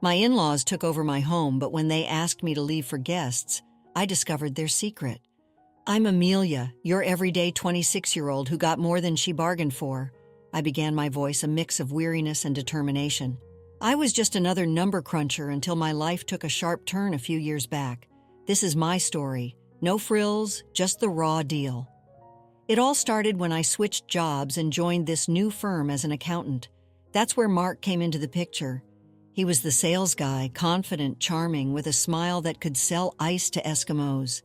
My in-laws took over my home, but when they asked me to leave for guests, I discovered their secret. I'm Amelia, your everyday 26-year-old who got more than she bargained for. I began, my voice a mix of weariness and determination. I was just another number cruncher until my life took a sharp turn a few years back. This is my story. No frills, just the raw deal. It all started when I switched jobs and joined this new firm as an accountant. That's where Mark came into the picture. He was the sales guy, confident, charming, with a smile that could sell ice to Eskimos.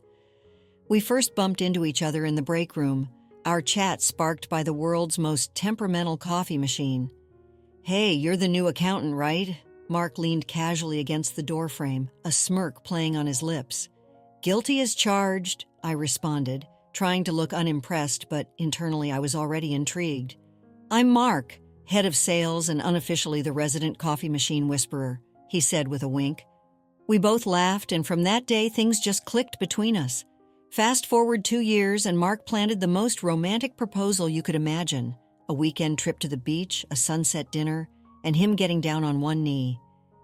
We first bumped into each other in the break room, our chat sparked by the world's most temperamental coffee machine. "Hey, you're the new accountant, right?" Mark leaned casually against the doorframe, a smirk playing on his lips. "Guilty as charged," I responded, trying to look unimpressed, but internally I was already intrigued. "I'm Mark, head of sales and unofficially the resident coffee machine whisperer," he said with a wink. We both laughed, and from that day things just clicked between us. Fast forward 2 years, and Mark planted the most romantic proposal you could imagine. A weekend trip to the beach, a sunset dinner, and him getting down on one knee.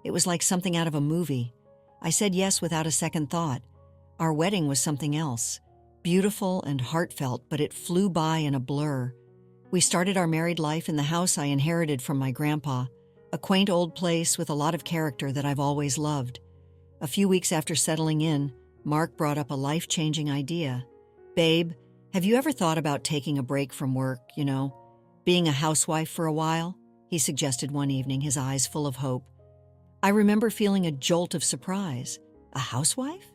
It was like something out of a movie. I said yes without a second thought. Our wedding was something else. Beautiful and heartfelt, but it flew by in a blur. We started our married life in the house I inherited from my grandpa, a quaint old place with a lot of character that I've always loved. A few weeks after settling in, Mark brought up a life-changing idea. "Babe, have you ever thought about taking a break from work, being a housewife for a while?" he suggested one evening, his eyes full of hope. I remember feeling a jolt of surprise. "A housewife?"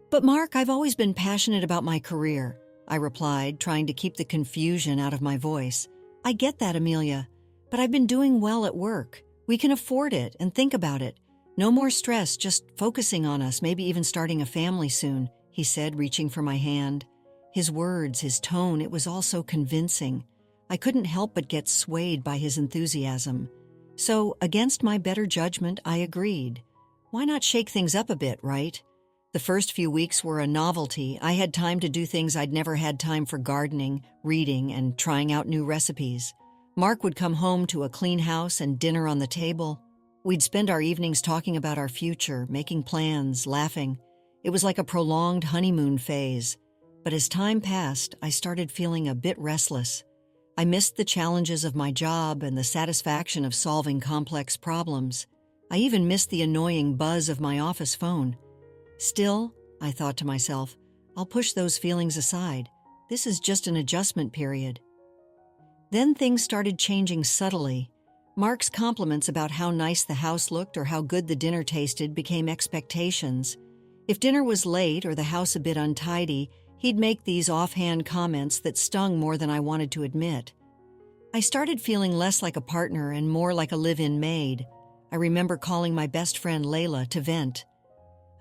"But Mark, I've always been passionate about my career," I replied, trying to keep the confusion out of my voice. "I get that, Amelia, but I've been doing well at work. We can afford it, and think about it. No more stress, just focusing on us, maybe even starting a family soon," he said, reaching for my hand. His words, his tone, it was all so convincing. I couldn't help but get swayed by his enthusiasm. So, against my better judgment, I agreed. Why not shake things up a bit, right? The first few weeks were a novelty. I had time to do things I'd never had time for: gardening, reading, and trying out new recipes. Mark would come home to a clean house and dinner on the table. We'd spend our evenings talking about our future, making plans, laughing. It was like a prolonged honeymoon phase. But as time passed, I started feeling a bit restless. I missed the challenges of my job and the satisfaction of solving complex problems. I even missed the annoying buzz of my office phone. Still, I thought to myself, I'll push those feelings aside. This is just an adjustment period. Then things started changing subtly. Mark's compliments about how nice the house looked or how good the dinner tasted became expectations. If dinner was late or the house a bit untidy, he'd make these offhand comments that stung more than I wanted to admit. I started feeling less like a partner and more like a live-in maid. I remember calling my best friend Layla to vent.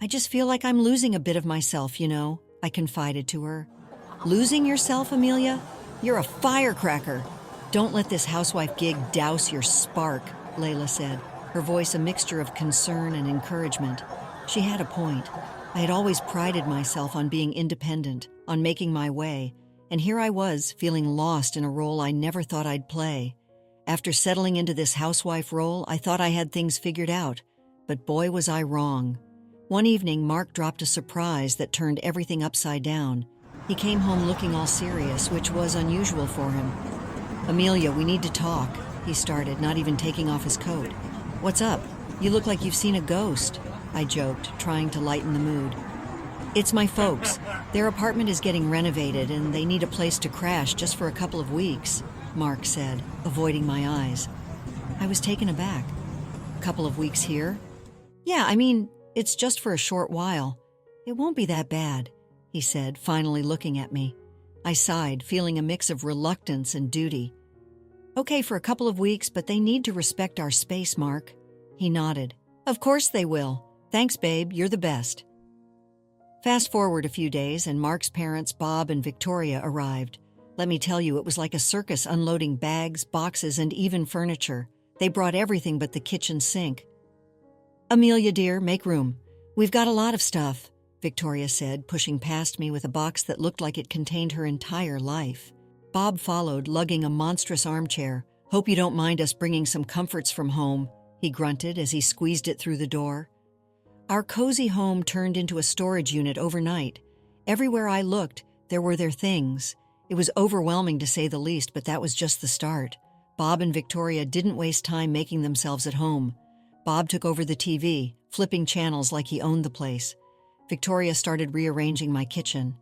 "I just feel like I'm losing a bit of myself, I confided to her. "Losing yourself, Amelia? You're a firecracker. Don't let this housewife gig douse your spark," Layla said, her voice a mixture of concern and encouragement. She had a point. I had always prided myself on being independent, on making my way, and here I was, feeling lost in a role I never thought I'd play. After settling into this housewife role, I thought I had things figured out, but boy was I wrong. One evening, Mark dropped a surprise that turned everything upside down. He came home looking all serious, which was unusual for him. "Amelia, we need to talk," he started, not even taking off his coat. "What's up? You look like you've seen a ghost," I joked, trying to lighten the mood. "It's my folks. Their apartment is getting renovated and they need a place to crash just for a couple of weeks," Mark said, avoiding my eyes. I was taken aback. "A couple of weeks here?" "Yeah, it's just for a short while. It won't be that bad," he said, finally looking at me. I sighed, feeling a mix of reluctance and duty. "Okay, for a couple of weeks, but they need to respect our space, Mark." He nodded. "Of course they will. Thanks, babe, you're the best." Fast forward a few days, and Mark's parents, Bob and Victoria, arrived. Let me tell you, it was like a circus unloading bags, boxes, and even furniture. They brought everything but the kitchen sink. "Amelia, dear, make room. We've got a lot of stuff," Victoria said, pushing past me with a box that looked like it contained her entire life. Bob followed, lugging a monstrous armchair. "Hope you don't mind us bringing some comforts from home," he grunted as he squeezed it through the door. Our cozy home turned into a storage unit overnight. Everywhere I looked, there were their things. It was overwhelming to say the least, but that was just the start. Bob and Victoria didn't waste time making themselves at home. Bob took over the TV, flipping channels like he owned the place. Victoria started rearranging my kitchen.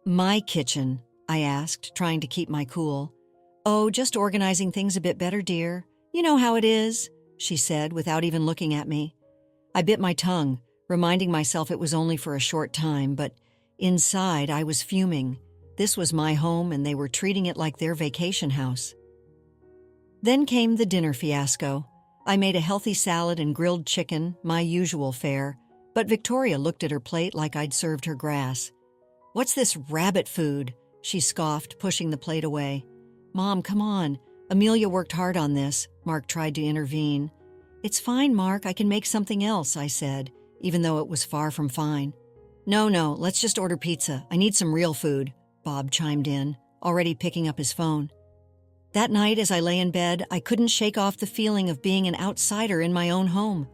My kitchen, I asked, trying to keep my cool. Oh, just organizing things a bit better, dear. You know how it is, she said without even looking at me. I bit my tongue, reminding myself it was only for a short time, but inside I was fuming. This was my home and they were treating it like their vacation house. Then came the dinner fiasco. I made a healthy salad and grilled chicken, my usual fare, but Victoria looked at her plate like I'd served her grass. What's this rabbit food? She scoffed, pushing the plate away. Mom, come on. Amelia worked hard on this. Mark tried to intervene. It's fine, Mark. I can make something else, I said, even though it was far from fine. No, let's just order pizza. I need some real food, Bob chimed in, already picking up his phone. That night, as I lay in bed, I couldn't shake off the feeling of being an outsider in my own home.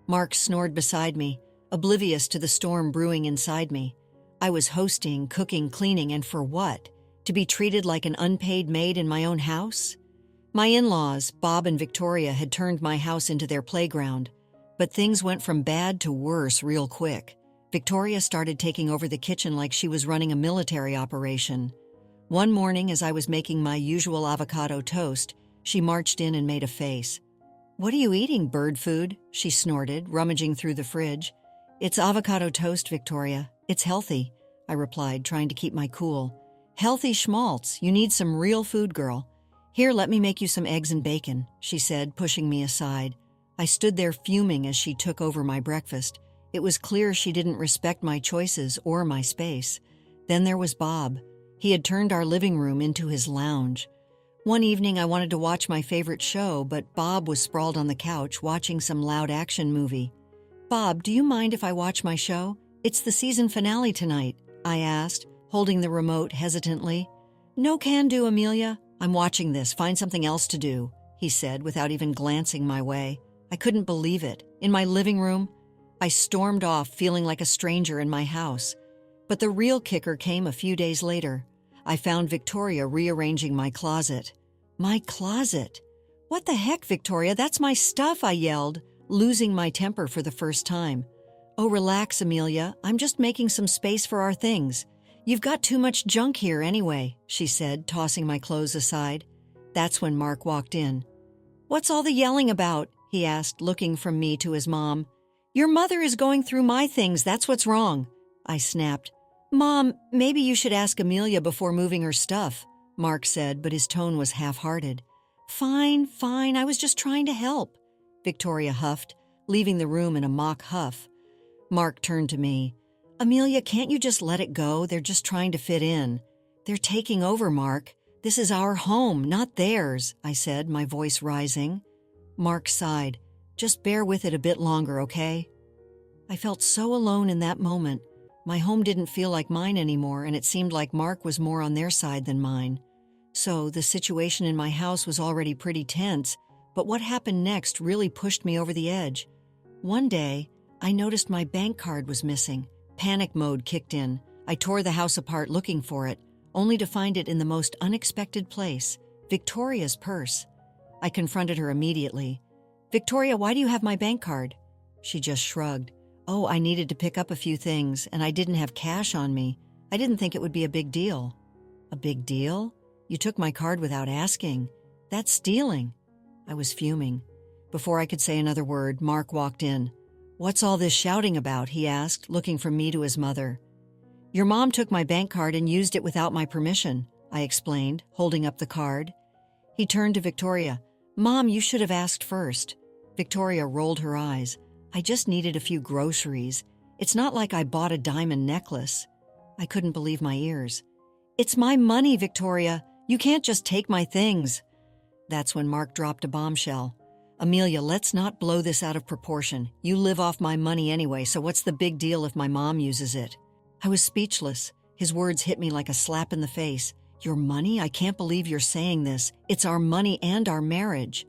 Mark snored beside me, oblivious to the storm brewing inside me. I was hosting, cooking, cleaning, and for what? To be treated like an unpaid maid in my own house? My in-laws, Bob and Victoria, had turned my house into their playground. But things went from bad to worse real quick. Victoria started taking over the kitchen like she was running a military operation. One morning, as I was making my usual avocado toast, she marched in and made a face. What are you eating, bird food? She snorted, rummaging through the fridge. It's avocado toast, Victoria. It's healthy, I replied, trying to keep my cool. Healthy schmaltz. You need some real food, girl. Here, let me make you some eggs and bacon, she said, pushing me aside. I stood there fuming as she took over my breakfast. It was clear she didn't respect my choices or my space. Then there was Bob. He had turned our living room into his lounge. One evening I wanted to watch my favorite show, but Bob was sprawled on the couch watching some loud action movie. Bob, do you mind if I watch my show? It's the season finale tonight, I asked, holding the remote hesitantly. No can do, Amelia. I'm watching this. Find something else to do, he said without even glancing my way. I couldn't believe it. In my living room, I stormed off feeling like a stranger in my house. But the real kicker came a few days later. I found Victoria rearranging my closet. My closet? What the heck, Victoria? That's my stuff, I yelled, losing my temper for the first time. Oh, relax, Amelia. I'm just making some space for our things. You've got too much junk here anyway, she said, tossing my clothes aside. That's when Mark walked in. What's all the yelling about? He asked, looking from me to his mom. Your mother is going through my things. That's what's wrong, I snapped. Mom, maybe you should ask Amelia before moving her stuff, Mark said, but his tone was half-hearted. Fine, I was just trying to help, Victoria huffed, leaving the room in a mock huff. Mark turned to me. Amelia, can't you just let it go? They're just trying to fit in. They're taking over, Mark. This is our home, not theirs, I said, my voice rising. Mark sighed. Just bear with it a bit longer, okay? I felt so alone in that moment. My home didn't feel like mine anymore, and it seemed like Mark was more on their side than mine. So the situation in my house was already pretty tense, but what happened next really pushed me over the edge. One day, I noticed my bank card was missing. Panic mode kicked in. I tore the house apart looking for it, only to find it in the most unexpected place, Victoria's purse. I confronted her immediately. Victoria, why do you have my bank card? She just shrugged. Oh, I needed to pick up a few things, and I didn't have cash on me. I didn't think it would be a big deal. A big deal? You took my card without asking. That's stealing. I was fuming. Before I could say another word, Mark walked in. What's all this shouting about? He asked, looking from me to his mother. Your mom took my bank card and used it without my permission, I explained, holding up the card. He turned to Victoria. Mom, you should have asked first. Victoria rolled her eyes. I just needed a few groceries. It's not like I bought a diamond necklace. I couldn't believe my ears. It's my money, Victoria. You can't just take my things. That's when Mark dropped a bombshell. Amelia, let's not blow this out of proportion. You live off my money anyway, so what's the big deal if my mom uses it? I was speechless. His words hit me like a slap in the face. Your money? I can't believe you're saying this. It's our money and our marriage.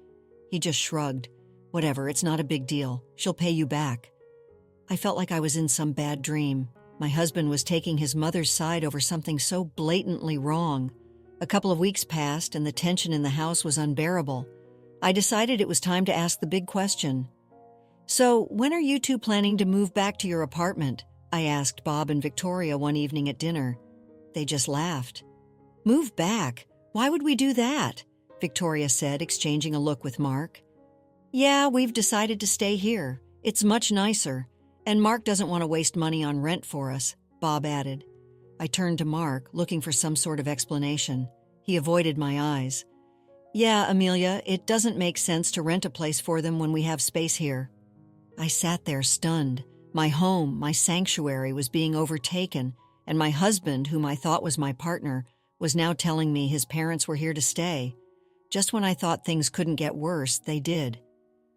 He just shrugged. Whatever, it's not a big deal. She'll pay you back. I felt like I was in some bad dream. My husband was taking his mother's side over something so blatantly wrong. A couple of weeks passed and the tension in the house was unbearable. I decided it was time to ask the big question. "So, when are you two planning to move back to your apartment?" I asked Bob and Victoria one evening at dinner. They just laughed. "Move back? Why would we do that?" Victoria said, exchanging a look with Mark. "Yeah, we've decided to stay here. It's much nicer. And Mark doesn't want to waste money on rent for us," Bob added. I turned to Mark, looking for some sort of explanation. He avoided my eyes. "Yeah, Amelia, it doesn't make sense to rent a place for them when we have space here." I sat there stunned. My home, my sanctuary, was being overtaken, and my husband, whom I thought was my partner, was now telling me his parents were here to stay. Just when I thought things couldn't get worse, they did.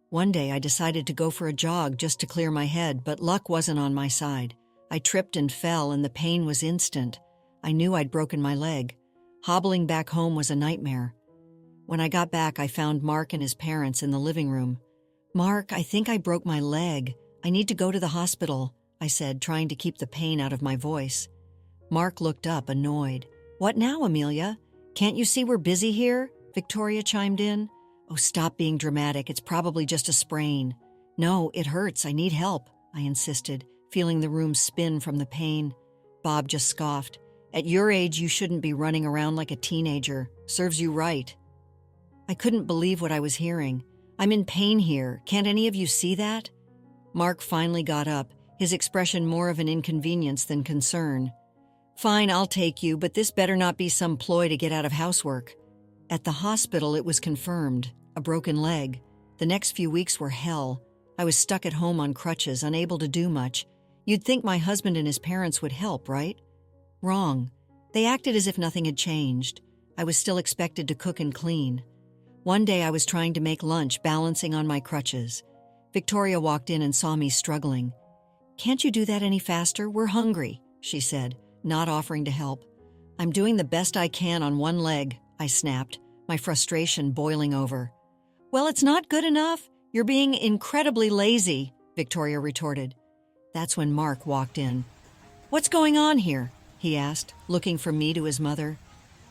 One day I decided to go for a jog just to clear my head, but luck wasn't on my side. I tripped and fell, and the pain was instant. I knew I'd broken my leg. Hobbling back home was a nightmare. When I got back, I found Mark and his parents in the living room. "Mark, I think I broke my leg. I need to go to the hospital," I said, trying to keep the pain out of my voice. Mark looked up, annoyed. "What now, Amelia? Can't you see we're busy here?" Victoria chimed in. "Oh, stop being dramatic. It's probably just a sprain." "No, it hurts. I need help," I insisted, feeling the room spin from the pain. Bob just scoffed. "At your age, you shouldn't be running around like a teenager. Serves you right." I couldn't believe what I was hearing. "I'm in pain here. Can't any of you see that?" Mark finally got up, his expression more of an inconvenience than concern. "Fine, I'll take you, but this better not be some ploy to get out of housework." At the hospital, it was confirmed. A broken leg. The next few weeks were hell. I was stuck at home on crutches, unable to do much. You'd think my husband and his parents would help, right? Wrong. They acted as if nothing had changed. I was still expected to cook and clean. One day I was trying to make lunch, balancing on my crutches. Victoria walked in and saw me struggling. "Can't you do that any faster? We're hungry," she said, not offering to help. "I'm doing the best I can on one leg," I snapped, my frustration boiling over. "Well, it's not good enough. You're being incredibly lazy," Victoria retorted. That's when Mark walked in. "What's going on here?" he asked, looking from me to his mother.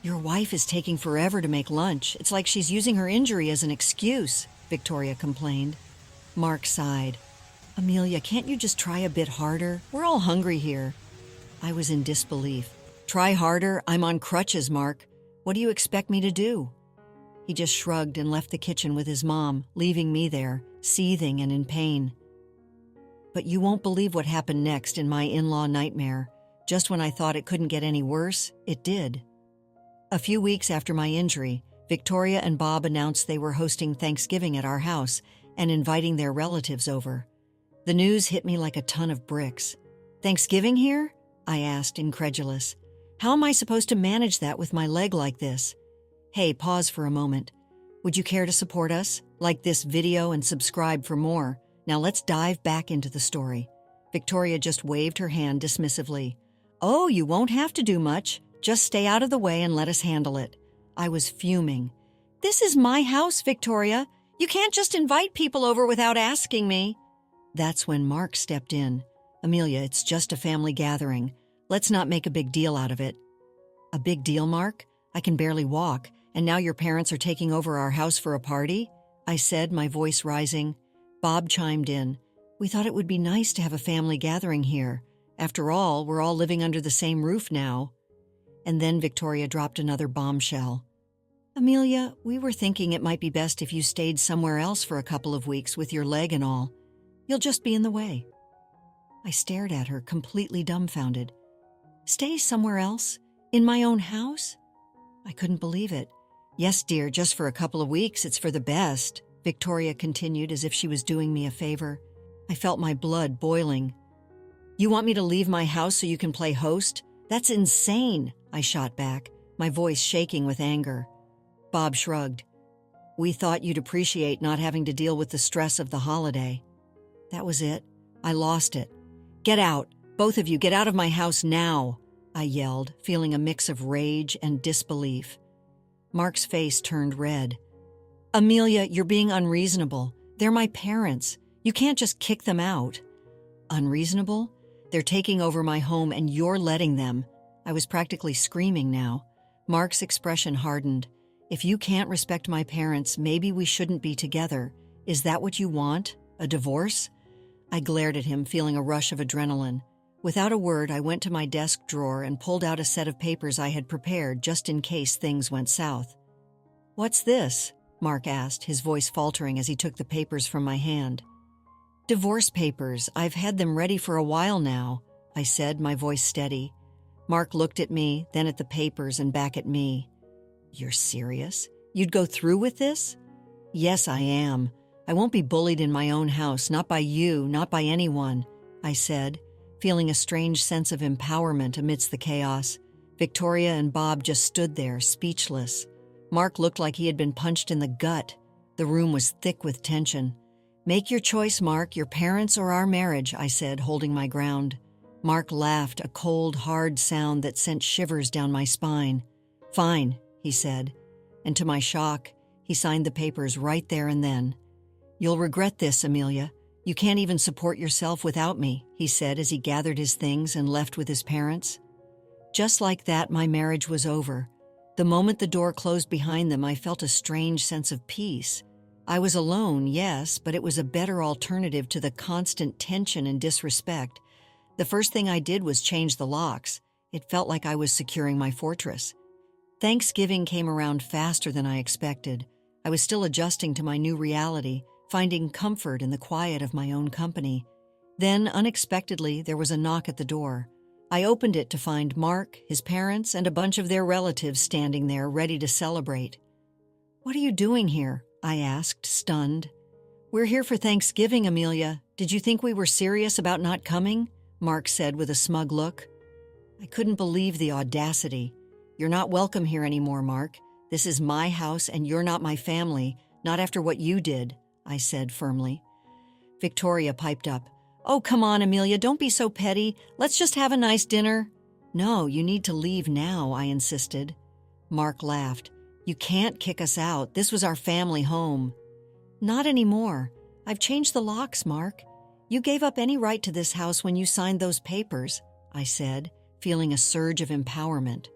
"Your wife is taking forever to make lunch. It's like she's using her injury as an excuse," Victoria complained. Mark sighed. "Amelia, can't you just try a bit harder? We're all hungry here." I was in disbelief. "Try harder? I'm on crutches, Mark. What do you expect me to do?" He just shrugged and left the kitchen with his mom, leaving me there, seething and in pain. But you won't believe what happened next in my in-law nightmare. Just when I thought it couldn't get any worse, it did. A few weeks after my injury, Victoria and Bob announced they were hosting Thanksgiving at our house and inviting their relatives over. The news hit me like a ton of bricks. "Thanksgiving here?" I asked, incredulous. "How am I supposed to manage that with my leg like this?" Hey, pause for a moment. Would you care to support us? Like this video and subscribe for more. Now let's dive back into the story. Victoria just waved her hand dismissively. "Oh, you won't have to do much. Just stay out of the way and let us handle it." I was fuming. "This is my house, Victoria. You can't just invite people over without asking me." That's when Mark stepped in. "Amelia, it's just a family gathering. Let's not make a big deal out of it." "A big deal, Mark? I can barely walk, and now your parents are taking over our house for a party?" I said, my voice rising. Bob chimed in. "We thought it would be nice to have a family gathering here. After all, we're all living under the same roof now." And then Victoria dropped another bombshell. "Amelia, we were thinking it might be best if you stayed somewhere else for a couple of weeks with your leg and all. You'll just be in the way." I stared at her, completely dumbfounded. "Stay somewhere else? In my own house?" I couldn't believe it. "Yes, dear, just for a couple of weeks. It's for the best," Victoria continued as if she was doing me a favor. I felt my blood boiling. "You want me to leave my house so you can play host? That's insane," I shot back, my voice shaking with anger. Bob shrugged. "We thought you'd appreciate not having to deal with the stress of the holiday." That was it. I lost it. "Get out. Both of you, get out of my house now," I yelled, feeling a mix of rage and disbelief. Mark's face turned red. "Amelia, you're being unreasonable. They're my parents. You can't just kick them out." "Unreasonable? They're taking over my home and you're letting them." I was practically screaming now. Mark's expression hardened. "If you can't respect my parents, maybe we shouldn't be together. Is that what you want? A divorce?" I glared at him, feeling a rush of adrenaline. Without a word, I went to my desk drawer and pulled out a set of papers I had prepared just in case things went south. "What's this?" Mark asked, his voice faltering as he took the papers from my hand. "Divorce papers. I've had them ready for a while now," I said, my voice steady. Mark looked at me, then at the papers and back at me. "You're serious? You'd go through with this?" "Yes, I am. I won't be bullied in my own house, not by you, not by anyone," I said, feeling a strange sense of empowerment amidst the chaos. Victoria and Bob just stood there, speechless. Mark looked like he had been punched in the gut. The room was thick with tension. "Make your choice, Mark, your parents or our marriage," I said, holding my ground. Mark laughed, a cold, hard sound that sent shivers down my spine. "Fine," he said, and to my shock, he signed the papers right there and then. "You'll regret this, Amelia. You can't even support yourself without me," he said as he gathered his things and left with his parents. Just like that, my marriage was over. The moment the door closed behind them, I felt a strange sense of peace. I was alone, yes, but it was a better alternative to the constant tension and disrespect. The first thing I did was change the locks. It felt like I was securing my fortress. Thanksgiving came around faster than I expected. I was still adjusting to my new reality, finding comfort in the quiet of my own company. Then, unexpectedly, there was a knock at the door. I opened it to find Mark, his parents, and a bunch of their relatives standing there ready to celebrate. "What are you doing here?" I asked, stunned. "We're here for Thanksgiving, Amelia. Did you think we were serious about not coming?" Mark said with a smug look. I couldn't believe the audacity. "You're not welcome here anymore, Mark. This is my house and you're not my family, not after what you did," I said firmly. Victoria piped up. "Oh, come on, Amelia, don't be so petty. Let's just have a nice dinner." "No, you need to leave now," I insisted. Mark laughed. "You can't kick us out. This was our family home." "Not anymore. I've changed the locks, Mark. You gave up any right to this house when you signed those papers," I said, feeling a surge of empowerment.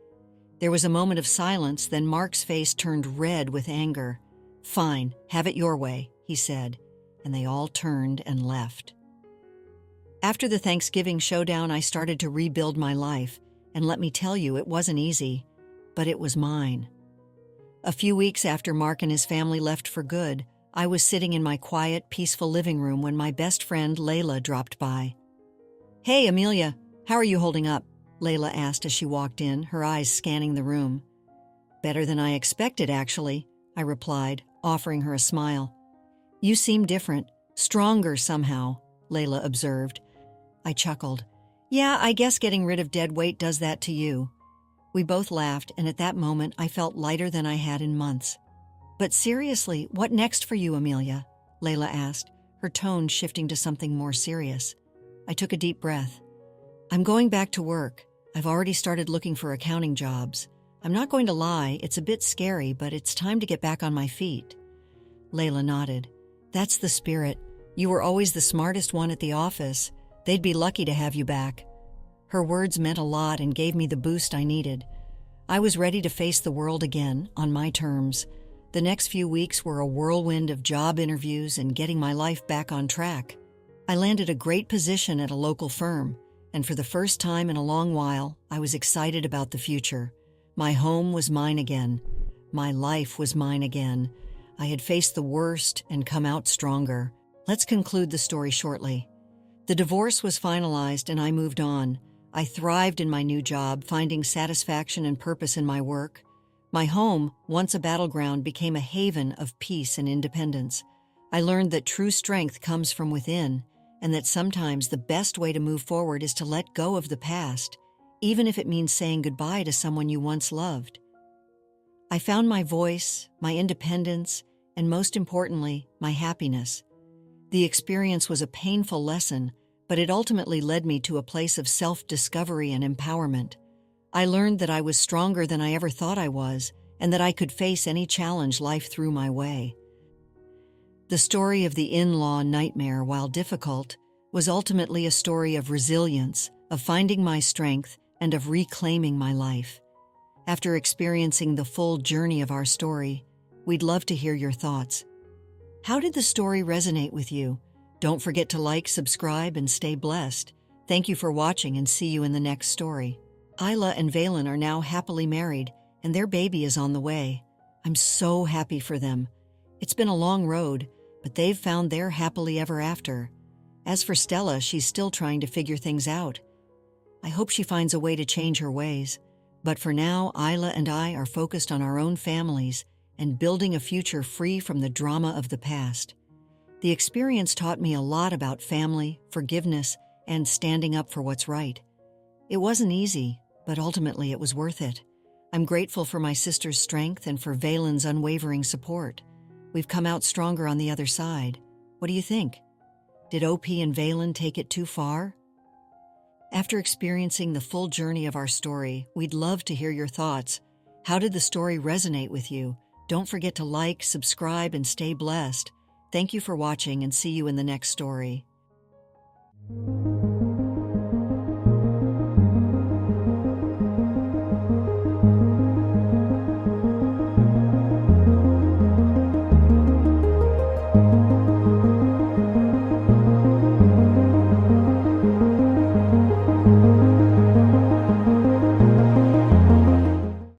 There was a moment of silence, then Mark's face turned red with anger. "Fine, have it your way," he said, and they all turned and left. After the Thanksgiving showdown, I started to rebuild my life, and let me tell you, it wasn't easy, but it was mine. A few weeks after Mark and his family left for good, I was sitting in my quiet, peaceful living room when my best friend Layla dropped by. "Hey, Amelia, how are you holding up?" Layla asked as she walked in, her eyes scanning the room. "Better than I expected, actually," I replied, offering her a smile. "You seem different, stronger somehow," Layla observed. I chuckled. "Yeah, I guess getting rid of dead weight does that to you." We both laughed, and at that moment I felt lighter than I had in months. "But seriously, what next for you, Amelia?" Layla asked, her tone shifting to something more serious. I took a deep breath. "I'm going back to work. I've already started looking for accounting jobs. I'm not going to lie, it's a bit scary, but it's time to get back on my feet." Layla nodded. "That's the spirit. You were always the smartest one at the office. They'd be lucky to have you back." Her words meant a lot and gave me the boost I needed. I was ready to face the world again, on my terms. The next few weeks were a whirlwind of job interviews and getting my life back on track. I landed a great position at a local firm, and for the first time in a long while, I was excited about the future. My home was mine again. My life was mine again. I had faced the worst and come out stronger. Let's conclude the story shortly. The divorce was finalized and I moved on. I thrived in my new job, finding satisfaction and purpose in my work. My home, once a battleground, became a haven of peace and independence. I learned that true strength comes from within, and that sometimes the best way to move forward is to let go of the past, even if it means saying goodbye to someone you once loved. I found my voice, my independence, and most importantly, my happiness. The experience was a painful lesson, but it ultimately led me to a place of self-discovery and empowerment. I learned that I was stronger than I ever thought I was, and that I could face any challenge life threw my way. The story of the in-law nightmare, while difficult, was ultimately a story of resilience, of finding my strength, and of reclaiming my life. After experiencing the full journey of our story, we'd love to hear your thoughts. How did the story resonate with you? Don't forget to like, subscribe, and stay blessed. Thank you for watching and see you in the next story. Isla and Valen are now happily married, and their baby is on the way. I'm so happy for them. It's been a long road, but they've found their happily ever after. As for Stella, she's still trying to figure things out. I hope she finds a way to change her ways. But for now, Isla and I are focused on our own families and building a future free from the drama of the past. The experience taught me a lot about family, forgiveness, and standing up for what's right. It wasn't easy, but ultimately it was worth it. I'm grateful for my sister's strength and for Valen's unwavering support. We've come out stronger on the other side. What do you think? Did OP and Valen take it too far? After experiencing the full journey of our story, we'd love to hear your thoughts. How did the story resonate with you? Don't forget to like, subscribe, and stay blessed. Thank you for watching and see you in the next story.